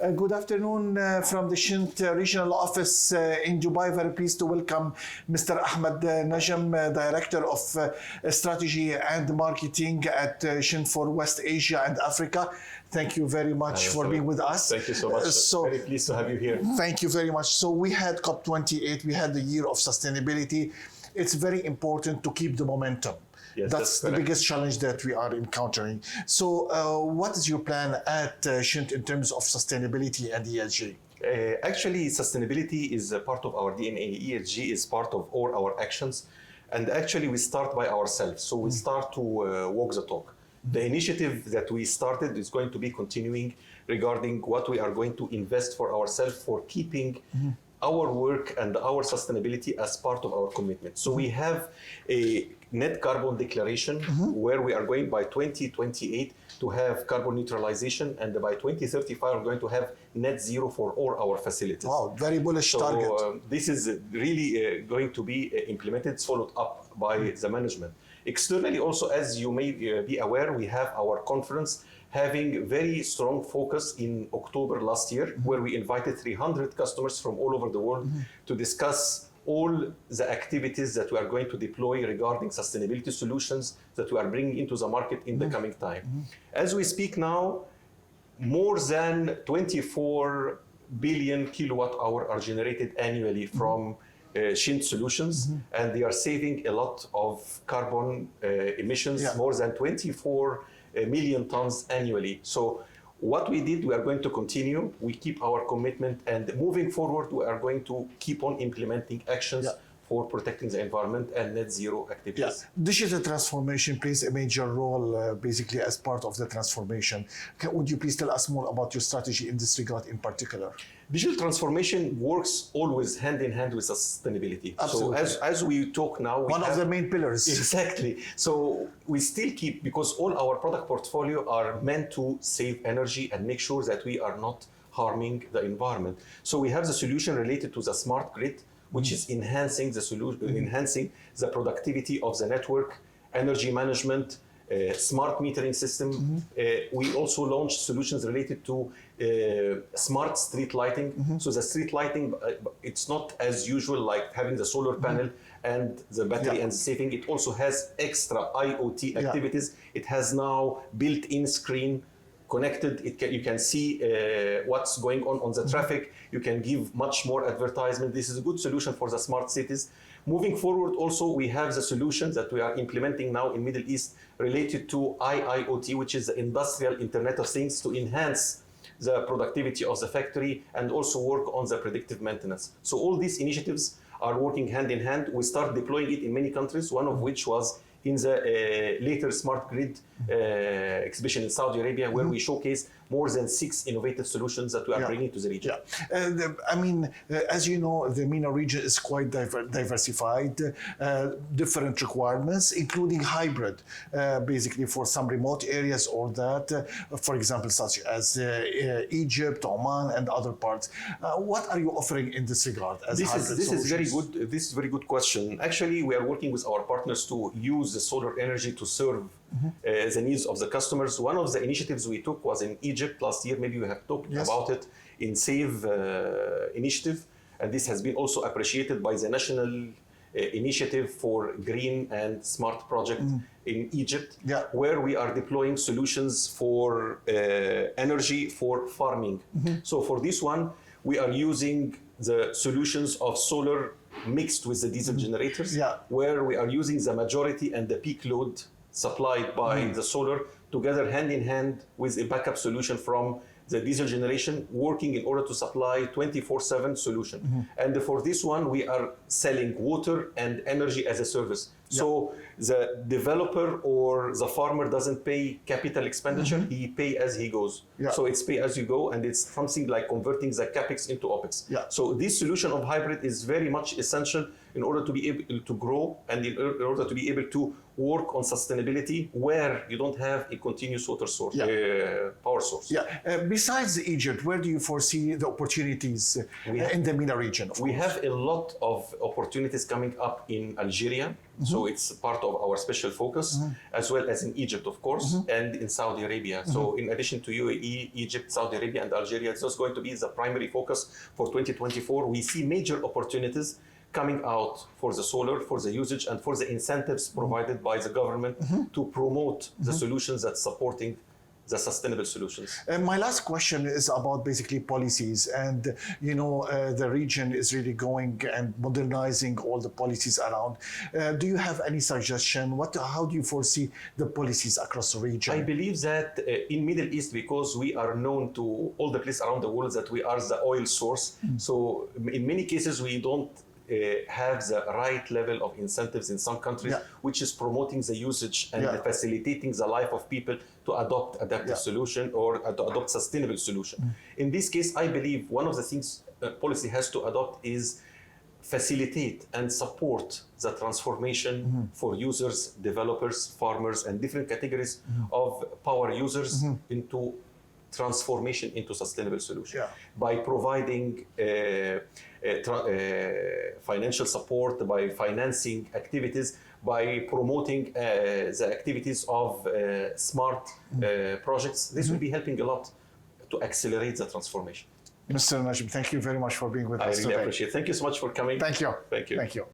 Good afternoon from the CHINT regional office in Dubai. Very pleased to welcome Mr. Ahmed Negm, Director of Strategy and Marketing at CHINT for West Asia and Africa. Thank you very much for being with us. Thank you so much. Very pleased to have you here. Thank you very much. So we had COP28, we had the year of sustainability. It's very important to keep the momentum. Yes, that's the biggest challenge that we are encountering. So what is your plan at CHINT in terms of sustainability and ESG? Actually, sustainability is a part of our DNA. ESG is part of all our actions. And actually, we start by ourselves. So we start to walk the talk. The initiative that we started is going to be continuing regarding what we are going to invest for ourselves for keeping our work and our sustainability as part of our commitment. So we have a net carbon declaration where we are going by 2028 to have carbon neutralization, and by 2035 we're going to have net zero for all our facilities. Wow, very bullish target. This is really going to be implemented, followed up by the management. Externally also, as you may be aware, we have our conference having very strong focus in October last year, where we invited 300 customers from all over the world to discuss all the activities that we are going to deploy regarding sustainability solutions that we are bringing into the market in the coming time. As we speak now, more than 24 billion kilowatt hour are generated annually from CHINT solutions, and they are saving a lot of carbon emissions, more than 24 million tons annually. So what we did, we are going to continue. We keep our commitment, and moving forward, we are going to keep on implementing actions for protecting the environment and net zero activities. Digital transformation plays a major role basically as part of the transformation. Would you please tell us more about your strategy in this regard in particular? Digital transformation works always hand in hand with sustainability. Absolutely. So as we talk now, one of the main pillars. Exactly. So we still keep, because all our product portfolio are meant to save energy and make sure that we are not harming the environment. So we have the solution related to the smart grid, which is enhancing the solution, enhancing the productivity of the network, energy management, smart metering system. We also launched solutions related to smart street lighting. So the street lighting, it's not as usual like having the solar panel and the battery and saving. It also has extra IoT activities. It has now built-in screen connected. You can see what's going on the traffic. You can give much more advertisement. This is a good solution for the smart cities. Moving forward, also, we have the solutions that we are implementing now in Middle East related to IIoT, which is the Industrial Internet of Things, to enhance the productivity of the factory and also work on the predictive maintenance. So all these initiatives are working hand in hand. We start deploying it in many countries, one of which was in the later Smart Grid exhibition in Saudi Arabia, where we showcase more than 6 innovative solutions that we are bringing to the region. I mean, as you know, the MENA region is quite diversified, different requirements, including hybrid, basically for some remote areas or that, for example, such as Egypt, Oman, and other parts. What are you offering in this regard as hybrid solutions? This is very good question. Actually, we are working with our partners to use the solar energy to serve the needs of the customers. One of the initiatives we took was in Egypt last year. Maybe we have talked about it in SAVE initiative, and this has been also appreciated by the National Initiative for Green and Smart Project in Egypt, where we are deploying solutions for energy for farming. So for this one, we are using the solutions of solar mixed with the diesel generators, where we are using the majority and the peak load supplied by the solar together hand in hand with a backup solution from the diesel generation, working in order to supply 24/7 solution. And for this one, we are selling water and energy as a service. So the developer or the farmer doesn't pay capital expenditure, he pay as he goes. So it's pay as you go, and it's something like converting the capex into opex. So this solution of hybrid is very much essential in order to be able to grow and in order to be able to work on sustainability where you don't have a continuous water source, power source. Besides Egypt, where do you foresee the opportunities in the MENA region? We have a lot of opportunities coming up in Algeria. So So it's part of our special focus, as well as in Egypt, of course, and in Saudi Arabia. So in addition to UAE, Egypt, Saudi Arabia, and Algeria, this is going to be the primary focus for 2024. We see major opportunities coming out for the solar, for the usage, and for the incentives provided by the government to promote the solutions that's supporting the sustainable solutions. My last question is about basically policies, and the region is really going and modernizing all the policies around. Do you have any suggestion? How do you foresee the policies across the region? I believe that in Middle East, because we are known to all the places around the world that we are the oil source, so in many cases we don't have the right level of incentives in some countries, which is promoting the usage and facilitating the life of people to adopt adaptive solution or to adopt sustainable solution. In this case, I believe one of the things policy has to adopt is facilitate and support the transformation for users, developers, farmers, and different categories of power users into transformation into sustainable solution by providing financial support, by financing activities, by promoting the activities of smart projects. This will be helping a lot to accelerate the transformation. Mr. Negm, thank you very much for being with us today. I really appreciate it. Thank you so much for coming. Thank you. Thank you. Thank you.